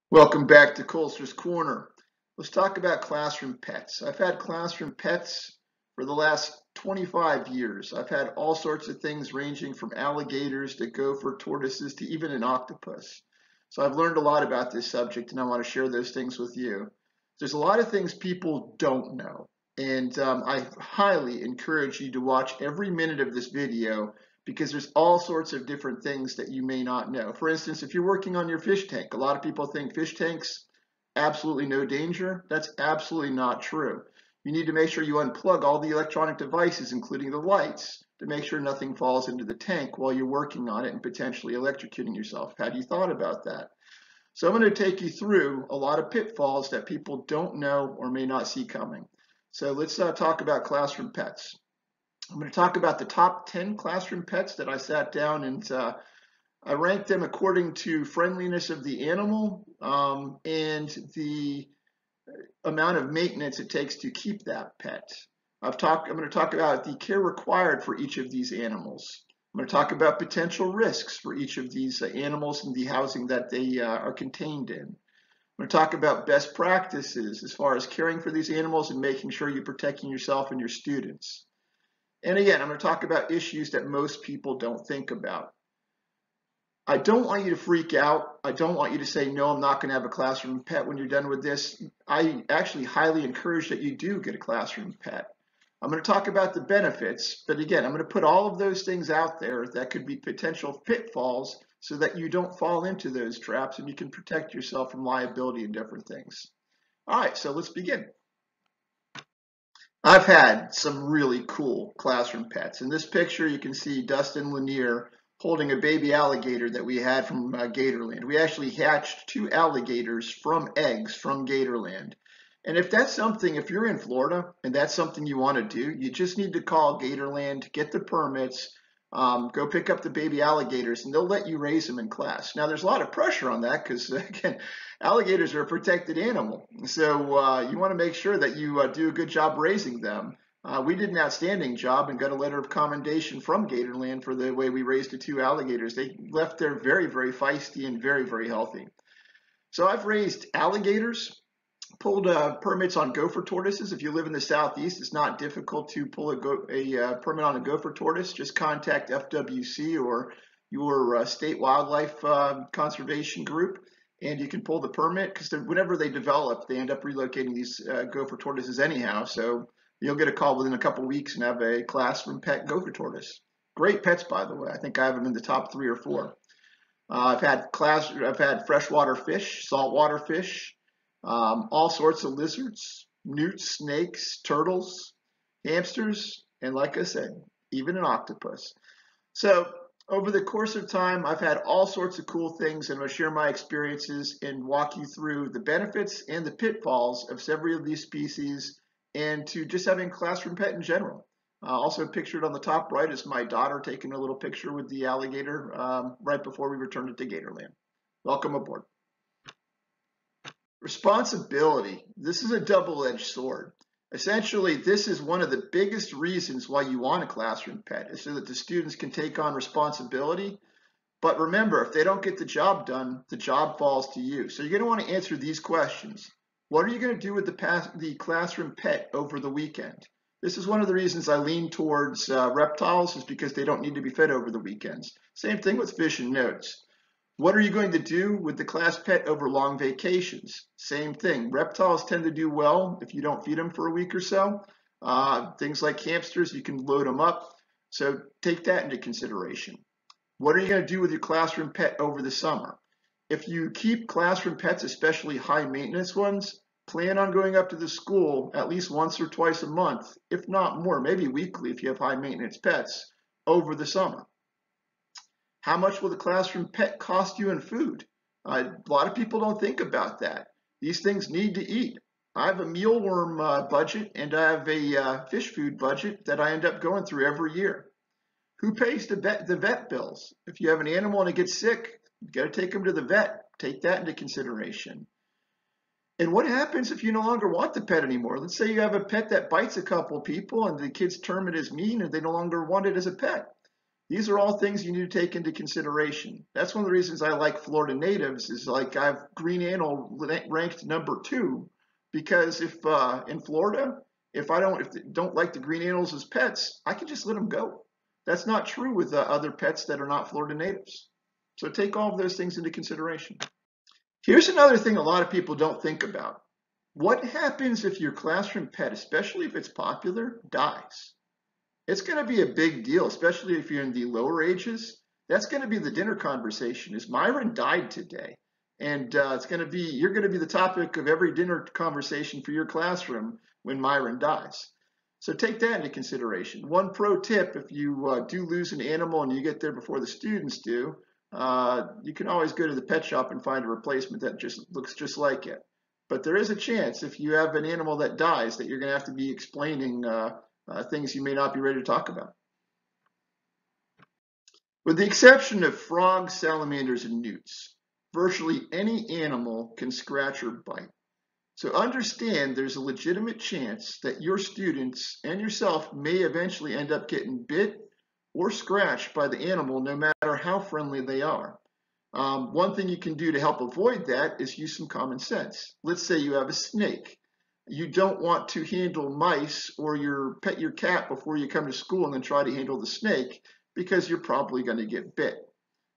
Welcome back to Colster's Corner. Let's talk about classroom pets. I've had classroom pets for the last 25 years. I've had all sorts of things ranging from alligators to gopher tortoises to even an octopus. So I've learned a lot about this subject and I want to share those things with you. There's a lot of things people don't know. And I highly encourage you to watch every minute of this video because there's all sorts of different things that you may not know. For instance, if you're working on your fish tank, a lot of people think fish tanks, absolutely no danger. That's absolutely not true. You need to make sure you unplug all the electronic devices, including the lights, to make sure nothing falls into the tank while you're working on it and potentially electrocuting yourself. Had you thought about that? So I'm going to take you through a lot of pitfalls that people don't know or may not see coming. So let's talk about classroom pets. I'm going to talk about the top 10 classroom pets that I sat down and I ranked them according to friendliness of the animal and the amount of maintenance it takes to keep that pet. I'm going to talk about the care required for each of these animals. I'm going to talk about potential risks for each of these animals and the housing that they are contained in. I'm going to talk about best practices as far as caring for these animals and making sure you're protecting yourself and your students. And again, I'm going to talk about issues that most people don't think about. I don't want you to freak out. I don't want you to say, no, I'm not going to have a classroom pet when you're done with this. I actually highly encourage that you do get a classroom pet. I'm going to talk about the benefits, but again, I'm going to put all of those things out there that could be potential pitfalls so that you don't fall into those traps and you can protect yourself from liability and different things. All right, so let's begin. I've had some really cool classroom pets. In this picture, you can see Dustin Lanier holding a baby alligator that we had from Gatorland. We actually hatched 2 alligators from eggs from Gatorland. And if that's something, if you're in Florida and that's something you want to do, you just need to call Gatorland, get the permits, go pick up the baby alligators, and they'll let you raise them in class. Now, there's a lot of pressure on that because, again, alligators are a protected animal. So you want to make sure that you do a good job raising them. We did an outstanding job and got a letter of commendation from Gatorland for the way we raised the 2 alligators. They left there very, very feisty and very, very healthy. So I've raised alligators, pulled permits on gopher tortoises. If you live in the Southeast, it's not difficult to pull a permit on a gopher tortoise. Just contact FWC or your state wildlife conservation group, and you can pull the permit because whenever they develop, they end up relocating these gopher tortoises anyhow. So you'll get a call within a couple of weeks and have a classroom pet gopher tortoise. Great pets, by the way. I think I have them in the top 3 or 4. I've had freshwater fish, saltwater fish, all sorts of lizards, newts, snakes, turtles, hamsters, and like I said, even an octopus. So over the course of time, I've had all sorts of cool things, and I'll share my experiences and walk you through the benefits and the pitfalls of several of these species and to just having a classroom pet in general. Also pictured on the top right is my daughter taking a little picture with the alligator right before we returned it to Gatorland. Welcome aboard. Responsibility. This is a double-edged sword. Essentially, this is one of the biggest reasons why you want a classroom pet, is so that the students can take on responsibility. But remember, if they don't get the job done, the job falls to you. So you're going to want to answer these questions. What are you going to do with the classroom pet over the weekend? This is one of the reasons I lean towards reptiles, is because they don't need to be fed over the weekends. Same thing with fish and newts. What are you going to do with the class pet over long vacations? Same thing. Reptiles tend to do well if you don't feed them for a week or so. Things like hamsters, you can load them up. So take that into consideration. What are you going to do with your classroom pet over the summer? If you keep classroom pets, especially high maintenance ones, plan on going up to the school at least once or twice a month, if not more, maybe weekly if you have high maintenance pets, over the summer. How much will the classroom pet cost you in food? A lot of people don't think about that. These things need to eat. I have a mealworm budget and I have a fish food budget that I end up going through every year. Who pays the vet bills? If you have an animal and it gets sick, you got to take them to the vet. Take that into consideration. And what happens if you no longer want the pet anymore? Let's say you have a pet that bites a couple people and the kids term it as mean and they no longer want it as a pet. These are all things you need to take into consideration. That's one of the reasons I like Florida natives is like I've green anole ranked #2 because if in Florida, if they don't like the green anoles as pets, I can just let them go. That's not true with other pets that are not Florida natives. So take all of those things into consideration. Here's another thing a lot of people don't think about. What happens if your classroom pet, especially if it's popular, dies? It's going to be a big deal, especially if you're in the lower ages. That's going to be the dinner conversation. Is Myron died today? And you're going to be the topic of every dinner conversation for your classroom when Myron dies. So take that into consideration. One pro tip, if you do lose an animal and you get there before the students do, you can always go to the pet shop and find a replacement that just looks just like it. But there is a chance if you have an animal that dies that you're going to have to be explaining things you may not be ready to talk about. With the exception of frogs, salamanders, and newts, virtually any animal can scratch or bite. So understand there's a legitimate chance that your students and yourself may eventually end up getting bit or scratched by the animal, no matter how friendly they are. One thing you can do to help avoid that is use some common sense. Let's say you have a snake. You don't want to handle mice or pet your cat before you come to school and then try to handle the snake because you're probably going to get bit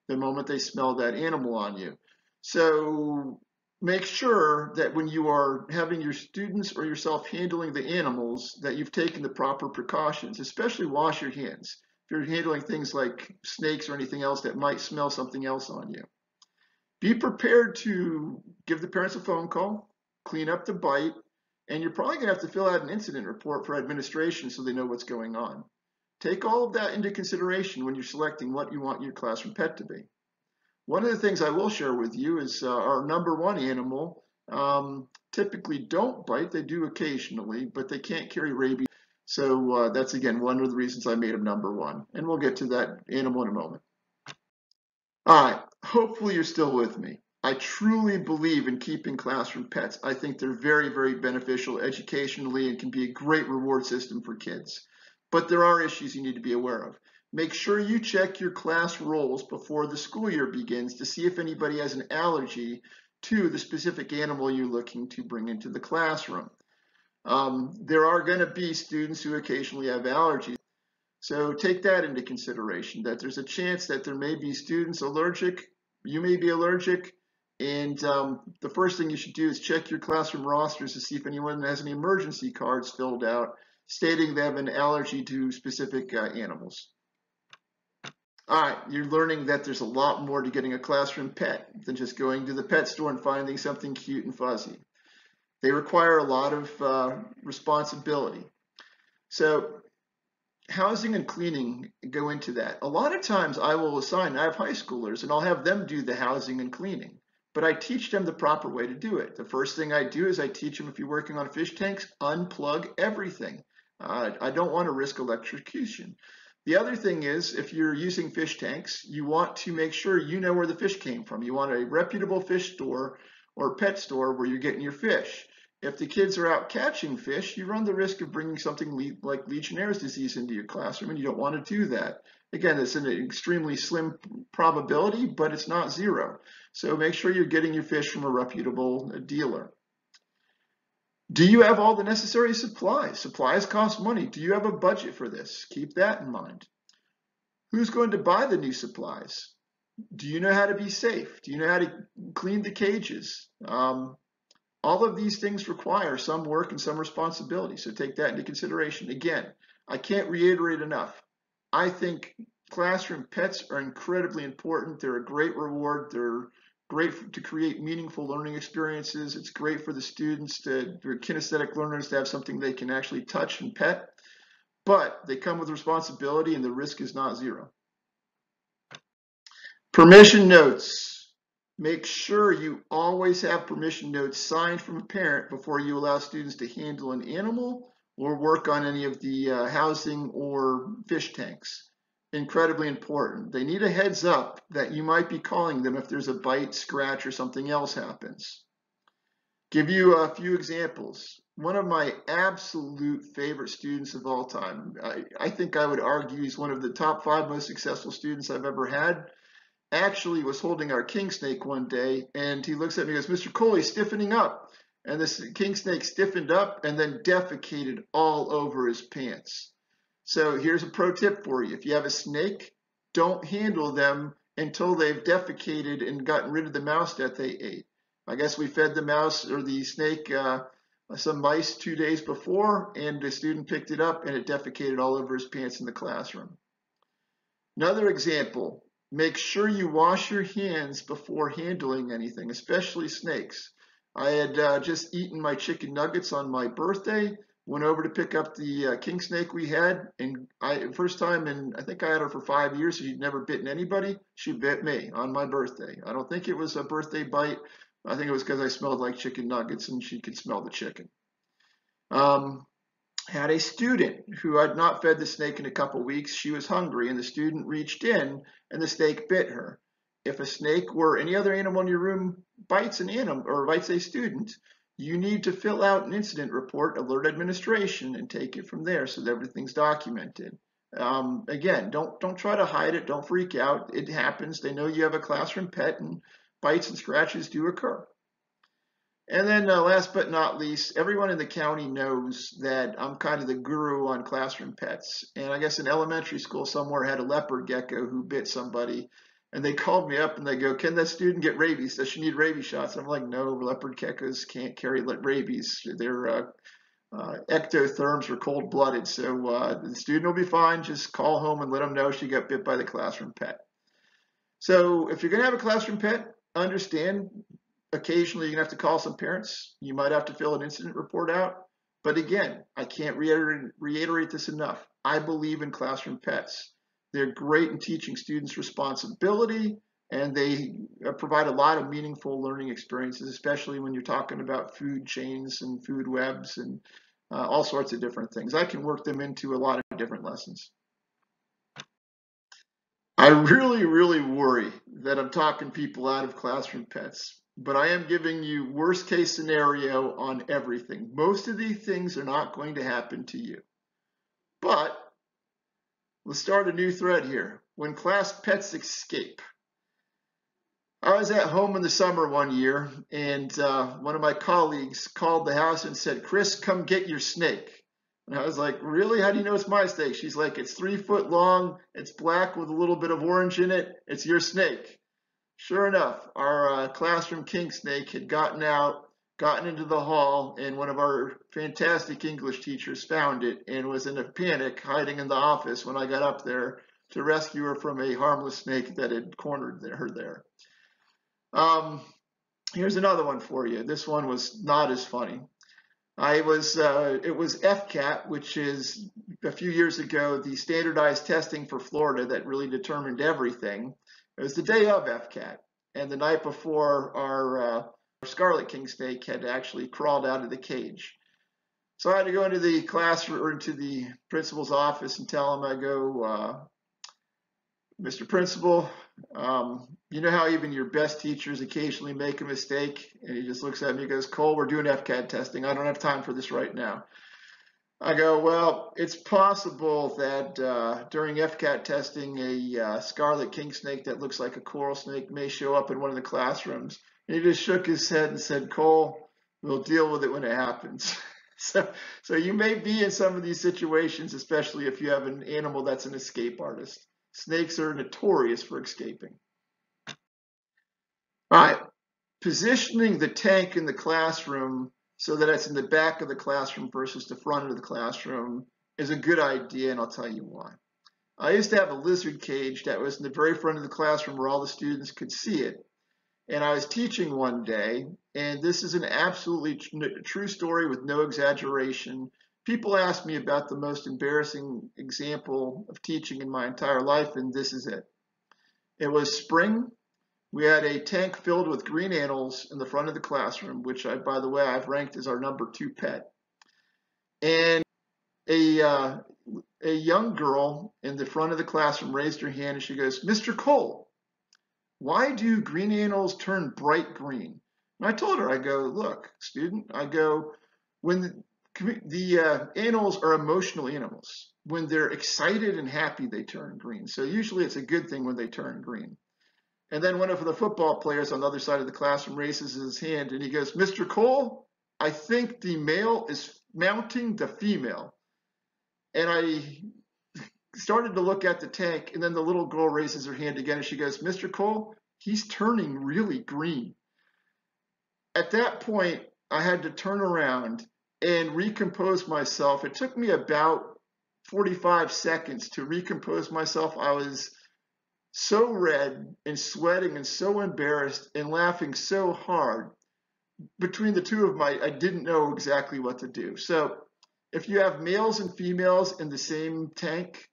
the moment they smell that animal on you. So make sure that when you are having your students or yourself handling the animals that you've taken the proper precautions, especially wash your hands. If you're handling things like snakes or anything else that might smell something else on you. Be prepared to give the parents a phone call, clean up the bite, and you're probably going to have to fill out an incident report for administration so they know what's going on. Take all of that into consideration when you're selecting what you want your classroom pet to be. One of the things I will share with you is our #1 animal typically don't bite. They do occasionally, but they can't carry rabies. So that's, again, one of the reasons I made him #1. And we'll get to that animal in a moment. All right, hopefully you're still with me. I truly believe in keeping classroom pets. I think they're very, very beneficial educationally and can be a great reward system for kids. But there are issues you need to be aware of. Make sure you check your class rolls before the school year begins to see if anybody has an allergy to the specific animal you're looking to bring into the classroom. There are going to be students who occasionally have allergies. So take that into consideration, that there's a chance that there may be students allergic, you may be allergic, and the first thing you should do is check your classroom rosters to see if anyone has any emergency cards filled out stating they have an allergy to specific animals. All right, you're learning that there's a lot more to getting a classroom pet than just going to the pet store and finding something cute and fuzzy. They require a lot of responsibility. So housing and cleaning go into that. A lot of times I have high schoolers and I'll have them do the housing and cleaning, but I teach them the proper way to do it. The first thing I do is I teach them, if you're working on fish tanks, unplug everything. I don't want to risk electrocution. The other thing is, if you're using fish tanks, you want to make sure you know where the fish came from. You want a reputable fish store or pet store where you're getting your fish. If the kids are out catching fish, you run the risk of bringing something like Legionnaire's disease into your classroom, and you don't want to do that. Again, it's an extremely slim probability, but it's not zero. So make sure you're getting your fish from a reputable dealer. Do you have all the necessary supplies? Supplies cost money. Do you have a budget for this? Keep that in mind. Who's going to buy the new supplies? Do you know how to be safe? Do you know how to clean the cages? All of these things require some work and some responsibility, so take that into consideration. Again, I can't reiterate enough. I think classroom pets are incredibly important. They're a great reward. They're great to create meaningful learning experiences. It's great for the students, they're kinesthetic learners, to have something they can actually touch and pet, but they come with responsibility and the risk is not zero. Permission notes. Make sure you always have permission notes signed from a parent before you allow students to handle an animal or work on any of the housing or fish tanks. Incredibly important. They need a heads up that you might be calling them if there's a bite, scratch, or something else happens. Give you a few examples. one of my absolute favorite students of all time. I think I would argue he's one of the top 5 most successful students I've ever had. Actually was holding our king snake one day, and he looks at me and goes, Mr. Cole, he's stiffening up. And this king snake stiffened up and then defecated all over his pants. So here's a pro tip for you. If you have a snake, don't handle them until they've defecated and gotten rid of the mouse that they ate. I guess we fed the mouse or the snake some mice 2 days before, and the student picked it up and it defecated all over his pants in the classroom. Another example, make sure you wash your hands before handling anything, especially snakes. I had just eaten my chicken nuggets on my birthday, went over to pick up the king snake we had, and first time, and I think I had her for 5 years, so she'd never bitten anybody. She bit me on my birthday. I don't think it was a birthday bite. I think it was because I smelled like chicken nuggets and she could smell the chicken. Had a student who had not fed the snake in a couple weeks. She was hungry and the student reached in and the snake bit her. If a snake or any other animal in your room bites an animal or bites a student, you need to fill out an incident report, alert administration, and take it from there so that everything's documented. Again, don't try to hide it. Don't freak out. It happens. They know you have a classroom pet, and bites and scratches do occur. And then last but not least, everyone in the county knows that I'm kind of the guru on classroom pets. And I guess in elementary school somewhere had a leopard gecko who bit somebody. And they called me up and they go, can that student get rabies? Does she need rabies shots? I'm like, no, leopard geckos can't carry rabies. They're ectotherms or cold-blooded. So the student will be fine. Just call home and let them know she got bit by the classroom pet. So if you're going to have a classroom pet, understand occasionally you're going to have to call some parents. You might have to fill an incident report out. But again, I can't reiterate this enough. I believe in classroom pets. They're great in teaching students responsibility, and they provide a lot of meaningful learning experiences, especially when you're talking about food chains and food webs and all sorts of different things. I can work them into a lot of different lessons. I really, really worry that I'm talking people out of classroom pets, but I am giving you worst case scenario on everything. Most of these things are not going to happen to you. But let's start a new thread here. When class pets escape. I was at home in the summer one year, and one of my colleagues called the house and said, Kris, come get your snake. And I was like, really? How do you know it's my snake? She's like, it's 3 foot long. It's black with a little bit of orange in it. It's your snake. Sure enough, our classroom king snake had gotten out, gotten into the hall, and one of our fantastic English teachers found it and was in a panic hiding in the office when I got up there to rescue her from a harmless snake that had cornered her there. Here's another one for you. This one was not as funny. It was FCAT, which is a few years ago, the standardized testing for Florida that really determined everything. It was the day of FCAT, and the night before our scarlet king snake had actually crawled out of the cage. So I had to go into the classroom or into the principal's office and tell him, I go, Mr. Principal, you know how even your best teachers occasionally make a mistake? And he just looks at me and goes, Cole, we're doing FCAT testing. I don't have time for this right now. I go, well, it's possible that during FCAT testing, a scarlet king snake that looks like a coral snake may show up in one of the classrooms. And he just shook his head and said, Cole, we'll deal with it when it happens. So you may be in some of these situations, especially if you have an animal that's an escape artist. Snakes are notorious for escaping. All right, positioning the tank in the classroom so that it's in the back of the classroom versus the front of the classroom is a good idea, and I'll tell you why. I used to have a lizard cage that was in the very front of the classroom where all the students could see it. And I was teaching one day, and this is an absolutely true story with no exaggeration. People ask me about the most embarrassing example of teaching in my entire life, and this is it. It was spring. We had a tank filled with green Anoles in the front of the classroom, which, by the way, I've ranked as our #2 pet. And a young girl in the front of the classroom raised her hand, and she goes, Mr. Cole, why do green Anoles turn bright green? And I told her, I go, look, student, I go, when Anoles are emotional animals. When they're excited and happy, they turn green. So usually it's a good thing when they turn green. And then one of the football players on the other side of the classroom raises his hand and he goes, "Mr. Cole, I think the male is mounting the female." And I started to look at the tank, and then the little girl raises her hand again and she goes, "Mr. Cole, he's turning really green." At that point, I had to turn around and recompose myself. It took me about 45 seconds to recompose myself. I was so red and sweating and so embarrassed and laughing so hard. Between the two of them, I didn't know exactly what to do. So if you have males and females in the same tank,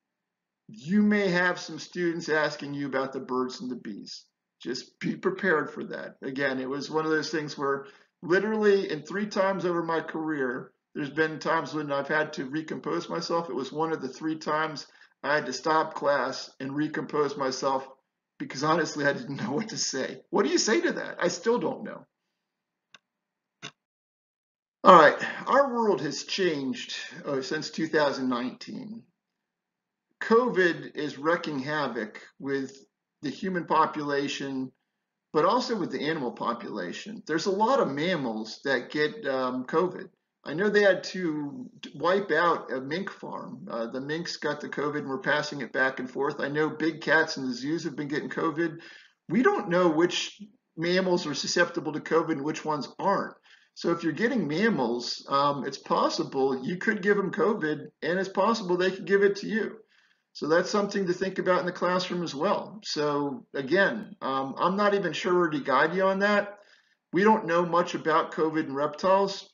you may have some students asking you about the birds and the bees. Just be prepared for that. Again, it was one of those things where literally in 3 times over my career, there's been times when I've had to recompose myself. It was one of the 3 times I had to stop class and recompose myself because honestly, I didn't know what to say. What do you say to that? I still don't know. All right, our world has changed since 2019. COVID is wreaking havoc with the human population, but also with the animal population. There's a lot of mammals that get COVID. I know they had to wipe out a mink farm. The minks got the COVID and we're passing it back and forth. I know big cats in the zoos have been getting COVID. We don't know which mammals are susceptible to COVID and which ones aren't. So if you're getting mammals, it's possible you could give them COVID, and it's possible they could give it to you. So that's something to think about in the classroom as well. So again, I'm not even sure where to guide you on that. We don't know much about COVID and reptiles.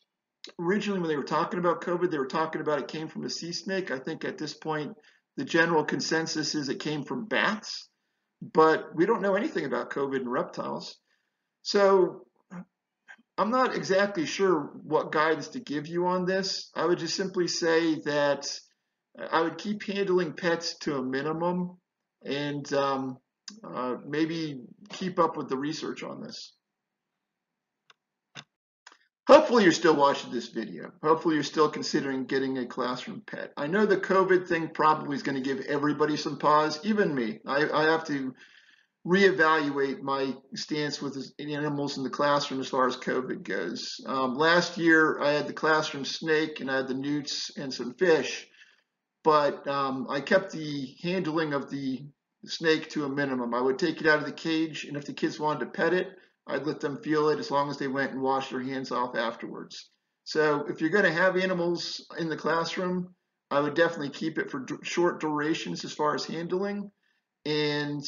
Originally, when they were talking about COVID, they were talking about it came from a sea snake. I think at this point, the general consensus is it came from bats, but we don't know anything about COVID and reptiles. So I'm not exactly sure what guidance to give you on this. I would just simply say that I would keep handling pets to a minimum and maybe keep up with the research on this. Hopefully you're still watching this video. Hopefully you're still considering getting a classroom pet. I know the COVID thing probably is going to give everybody some pause, even me. I have to reevaluate my stance with animals in the classroom as far as COVID goes. Last year I had the classroom snake and I had the newts and some fish, but I kept the handling of the snake to a minimum. I would take it out of the cage, and if the kids wanted to pet it, I'd let them feel it as long as they went and washed their hands off afterwards. So if you're going to have animals in the classroom, I would definitely keep it for short durations as far as handling, and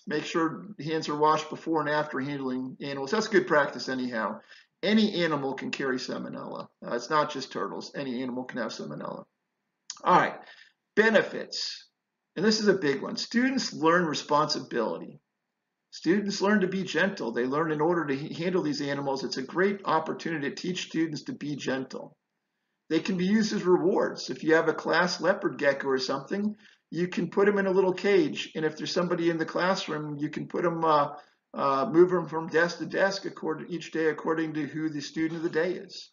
make sure hands are washed before and after handling animals. That's good practice anyhow. Any animal can carry salmonella. It's not just turtles. Any animal can have salmonella. All right, benefits. And this is a big one. Students learn responsibility. Students learn to be gentle. They learn in order to handle these animals. It's a great opportunity to teach students to be gentle. They can be used as rewards. If you have a class leopard gecko or something, you can put them in a little cage. And if there's somebody in the classroom, you can put them, move them from desk to desk each day according to who the student of the day is.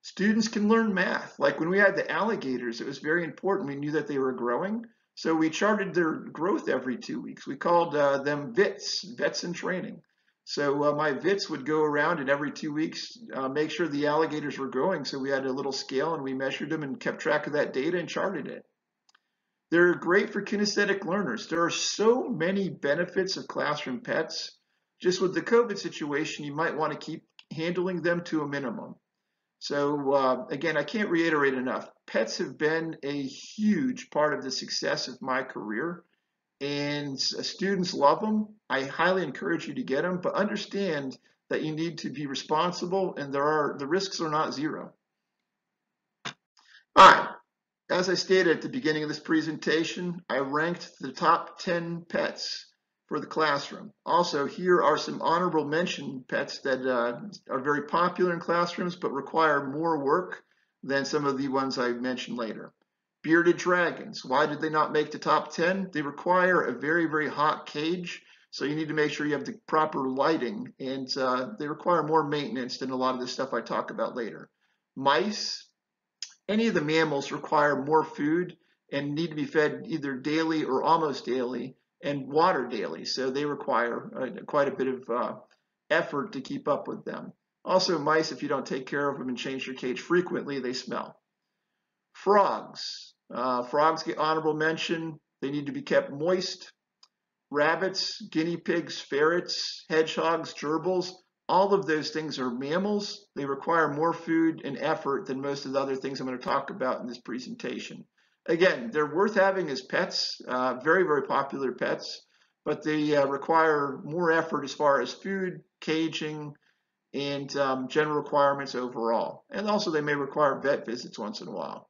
Students can learn math. Like when we had the alligators, it was very important. We knew that they were growing. So we charted their growth every 2 weeks. We called them vets in training. So my vets would go around and every 2 weeks make sure the alligators were growing. So we had a little scale and we measured them and kept track of that data and charted it. They're great for kinesthetic learners. There are so many benefits of classroom pets. Just with the COVID situation, you might want to keep handling them to a minimum. So again, I can't reiterate enough. Pets have been a huge part of the success of my career, and students love them. I highly encourage you to get them, but understand that you need to be responsible, and the risks are not zero. All right, as I stated at the beginning of this presentation, I ranked the top 10 pets for the classroom. Also, here are some honorable mention pets that are very popular in classrooms but require more work than some of the ones I mentioned later. Bearded dragons. Why did they not make the top 10? They require a very, very hot cage, So you need to make sure you have the proper lighting, and they require more maintenance than a lot of the stuff I talk about later. Mice, any of the mammals require more food and need to be fed either daily or almost daily and water daily. So they require quite a bit of effort to keep up with them. Also, mice, if you don't take care of them and change your cage frequently, they smell. Frogs. Frogs get honorable mention. They need to be kept moist. Rabbits, guinea pigs, ferrets, hedgehogs, gerbils, all of those things are mammals. They require more food and effort than most of the other things I'm going to talk about in this presentation. Again, they're worth having as pets, very, very popular pets, but they require more effort as far as food, caging, and general requirements overall. And also they may require vet visits once in a while.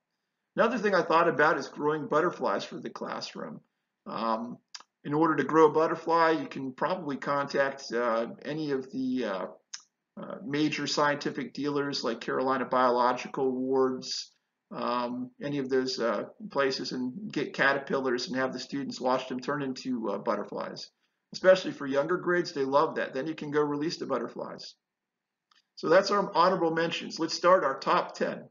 Another thing I thought about is growing butterflies for the classroom. In order to grow a butterfly, you can probably contact any of the major scientific dealers like Carolina Biological Wards, any of those places, and get caterpillars and have the students watch them turn into butterflies. Especially for younger grades, they love that. Then you can go release the butterflies. So that's our honorable mentions. Let's start our top 10.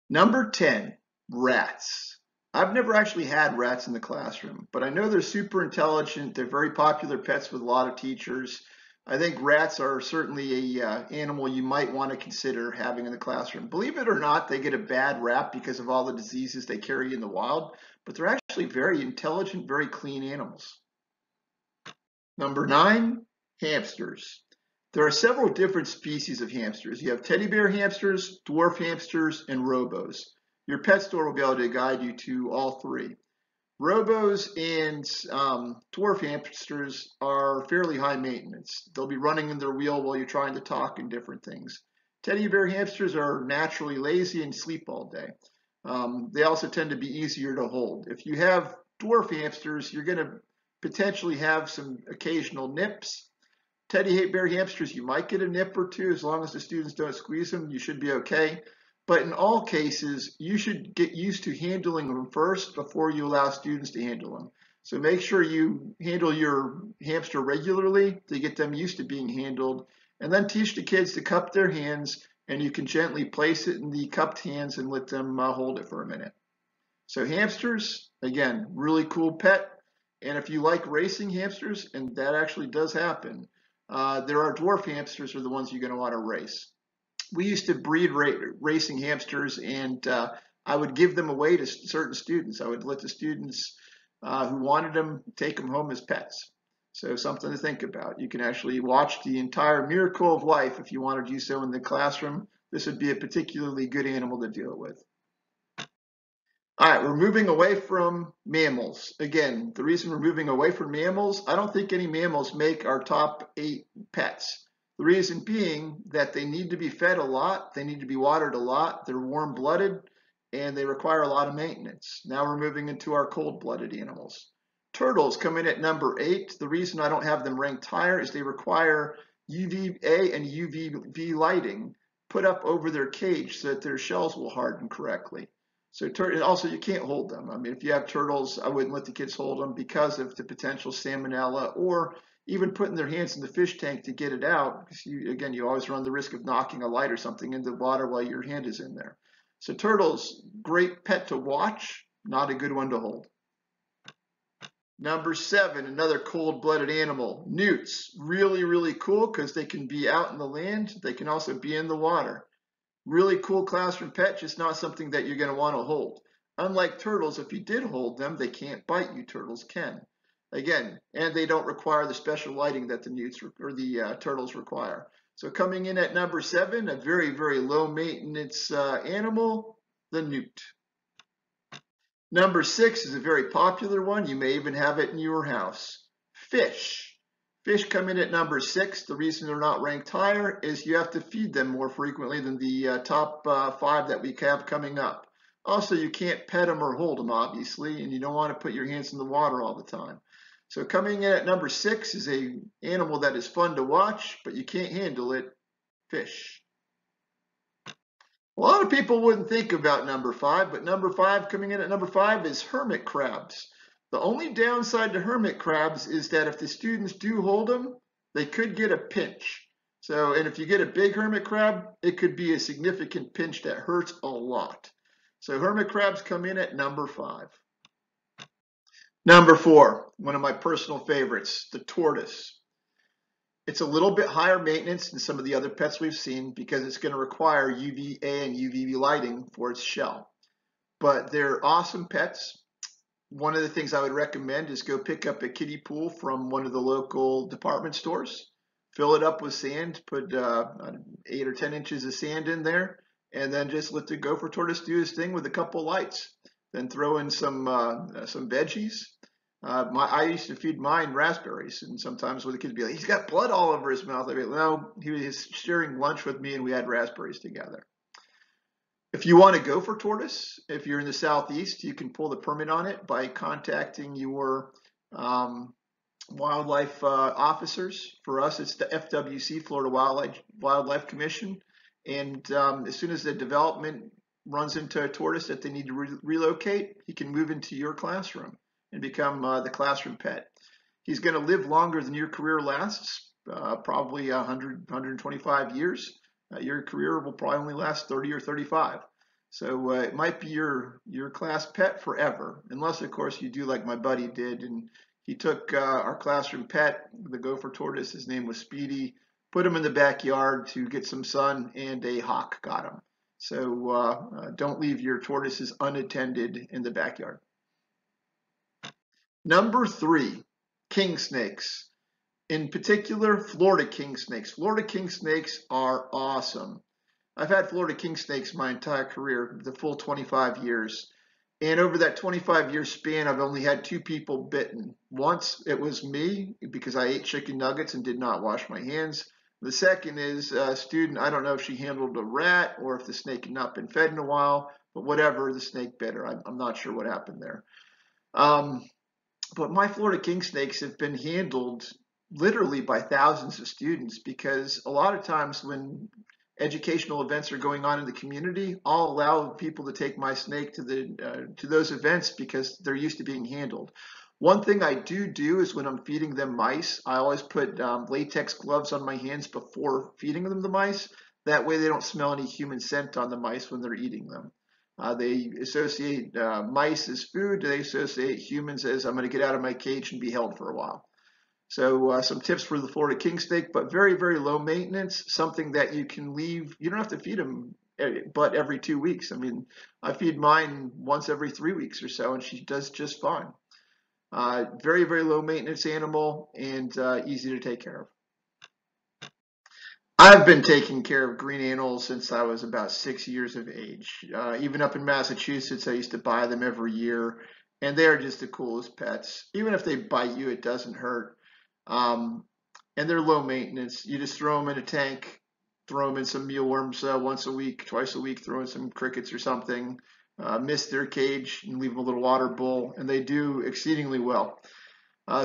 Number 10, rats. I've never actually had rats in the classroom, but I know they're super intelligent. They're very popular pets with a lot of teachers. I think rats are certainly a animal you might want to consider having in the classroom. Believe it or not, they get a bad rap because of all the diseases they carry in the wild, but they're actually very intelligent, very clean animals. Number 9, hamsters. There are several different species of hamsters. You have teddy bear hamsters, dwarf hamsters, and robos. Your pet store will be able to guide you to all three. Robos and dwarf hamsters are fairly high maintenance. They'll be running in their wheel while you're trying to talk and different things. Teddy bear hamsters are naturally lazy and sleep all day. They also tend to be easier to hold. If you have dwarf hamsters, you're going to potentially have some occasional nips. Teddy bear hamsters, you might get a nip or two as long as the students don't squeeze them. You should be okay. But in all cases, you should get used to handling them first before you allow students to handle them. So make sure you handle your hamster regularly to get them used to being handled, and then teach the kids to cup their hands, and you can gently place it in the cupped hands and let them hold it for a minute. So hamsters, again, really cool pet. And if you like racing hamsters, and that actually does happen, there are dwarf hamsters are the ones you're going to want to race. We used to breed racing hamsters, and I would give them away to certain students. I would let the students who wanted them take them home as pets. So something to think about. You can actually watch the entire miracle of life if you want to do so in the classroom. This would be a particularly good animal to deal with. All right, we're moving away from mammals. Again, the reason we're moving away from mammals, I don't think any mammals make our top 8 pets. The reason being that they need to be fed a lot, they need to be watered a lot, they're warm-blooded, and they require a lot of maintenance. Now we're moving into our cold-blooded animals. Turtles come in at number 8. The reason I don't have them ranked higher is they require UVA and UVB lighting put up over their cage so that their shells will harden correctly. So also you can't hold them. I mean, if you have turtles, I wouldn't let the kids hold them because of the potential salmonella, or even putting their hands in the fish tank to get it out, because you always run the risk of knocking a light or something into the water while your hand is in there. So turtles, great pet to watch, not a good one to hold. Number 7, another cold-blooded animal, newts. Really, really cool because they can be out in the land. They can also be in the water. Really cool classroom pet, just not something that you're going to want to hold. Unlike turtles, if you did hold them, they can't bite you. Turtles can. Again, and they don't require the special lighting that the newts or the turtles require. So coming in at number 7, a very, very low maintenance animal, the newt. Number 6 is a very popular one. You may even have it in your house. Fish. Fish come in at number 6. The reason they're not ranked higher is you have to feed them more frequently than the top 5 that we have coming up. Also, you can't pet them or hold them, obviously, and you don't want to put your hands in the water all the time. So coming in at number 6 is an animal that is fun to watch, but you can't handle it, fish. A lot of people wouldn't think about number 5, but number 5, coming in at number 5 is hermit crabs. The only downside to hermit crabs is that if the students do hold them, they could get a pinch. So, and if you get a big hermit crab, it could be a significant pinch that hurts a lot. So hermit crabs come in at number 5. Number 4, one of my personal favorites, the tortoise. It's a little bit higher maintenance than some of the other pets we've seen because it's going to require UVA and UVB lighting for its shell. But they're awesome pets. One of the things I would recommend is go pick up a kiddie pool from one of the local department stores, fill it up with sand, put 8 or 10 inches of sand in there, and then just let the gopher tortoise do his thing with a couple lights. Then throw in some veggies. I used to feed mine raspberries, and sometimes when the kids would be like, "He's got blood all over his mouth," I'd be like, "No, he was sharing lunch with me, and we had raspberries together." If you want to go for tortoise, if you're in the southeast, you can pull the permit on it by contacting your wildlife officers. For us, it's the FWC, Florida Wildlife Commission. And as soon as the development runs into a tortoise that they need to relocate, he can move into your classroom and become the classroom pet. He's going to live longer than your career lasts, probably 100, 125 years. Your career will probably only last 30 or 35. So it might be your class pet forever, unless, of course, you do like my buddy did. And he took our classroom pet, the gopher tortoise, his name was Speedy, put him in the backyard to get some sun, and a hawk got him. So don't leave your tortoises unattended in the backyard. Number 3, king snakes. In particular, Florida king snakes. Florida king snakes are awesome. I've had Florida king snakes my entire career, the full 25 years. And over that 25-year span, I've only had 2 people bitten. Once it was me because I ate chicken nuggets and did not wash my hands. The second is a student. I don't know if she handled a rat or if the snake had not been fed in a while, but whatever, the snake bit her. I'm not sure what happened there. But my Florida king snakes have been handled literally by thousands of students because a lot of times when educational events are going on in the community, I'll allow people to take my snake to those events because they're used to being handled. One thing I do is when I'm feeding them mice, I always put latex gloves on my hands before feeding them the mice. That way they don't smell any human scent on the mice when they're eating them. They associate mice as food. They associate humans as I'm going to get out of my cage and be held for a while. So some tips for the Florida king snake, but very, very low maintenance, something that you can leave. You don't have to feed them but every 2 weeks. I mean, I feed mine once every 3 weeks or so, and she does just fine. Very, very low maintenance animal and easy to take care of. I've been taking care of green anoles since I was about 6 years of age. Even up in Massachusetts, I used to buy them every year, and they're just the coolest pets. Even if they bite you, it doesn't hurt. And they're low maintenance. You just throw them in a tank, throw them in some mealworms once a week, twice a week, throw in some crickets or something, mist their cage, and leave them a little water bowl, and they do exceedingly well.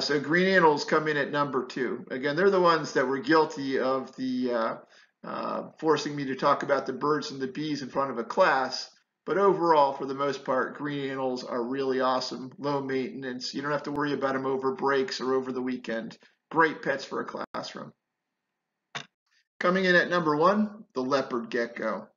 So green anoles come in at number 2. Again, they're the ones that were guilty of the forcing me to talk about the birds and the bees in front of a class. But overall, for the most part, green anoles are really awesome, low maintenance. You don't have to worry about them over breaks or over the weekend. Great pets for a classroom. Coming in at number 1, the leopard gecko.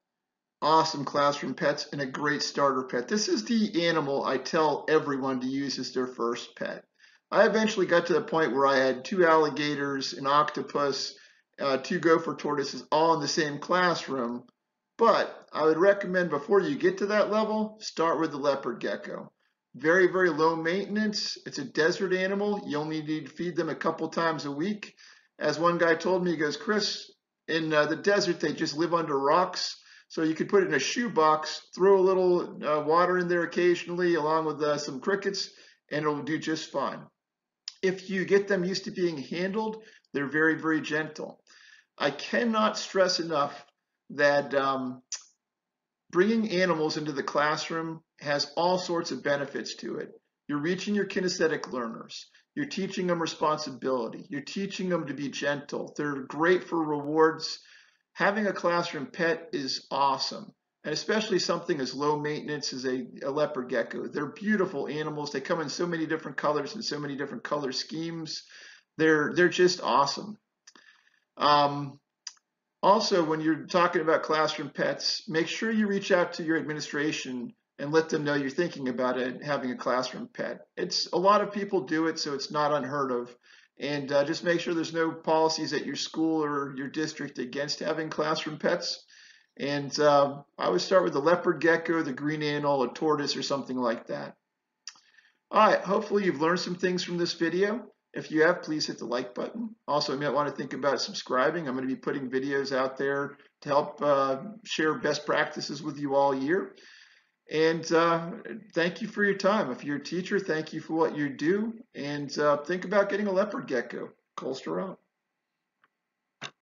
Awesome classroom pets and a great starter pet. This is the animal I tell everyone to use as their first pet. I eventually got to the point where I had 2 alligators, an octopus, 2 gopher tortoises all in the same classroom. But I would recommend before you get to that level, start with the leopard gecko. Very, very low maintenance. It's a desert animal. You only need to feed them a couple times a week. As one guy told me, he goes, "Kris, in the desert, they just live under rocks. So you could put it in a shoebox, throw a little water in there occasionally along with some crickets, and it'll do just fine." If you get them used to being handled, they're very, very gentle. I cannot stress enough that bringing animals into the classroom has all sorts of benefits to it. You're reaching your kinesthetic learners. You're teaching them responsibility. You're teaching them to be gentle. They're great for rewards. Having a classroom pet is awesome. and especially something as low maintenance as a leopard gecko. They're beautiful animals. They come in so many different colors and so many different color schemes. They're just awesome. Also, when you're talking about classroom pets, make sure you reach out to your administration and let them know you're thinking about it, having a classroom pet. It's a lot of people do it, so it's not unheard of. And just make sure there's no policies at your school or your district against having classroom pets. And I would start with the leopard gecko, the green anole, a tortoise, or something like that. All right, hopefully you've learned some things from this video. If you have, please hit the like button. Also, you might want to think about subscribing. I'm going to be putting videos out there to help share best practices with you all year. And thank you for your time. If you're a teacher, thank you for what you do. And think about getting a leopard gecko. Colster out.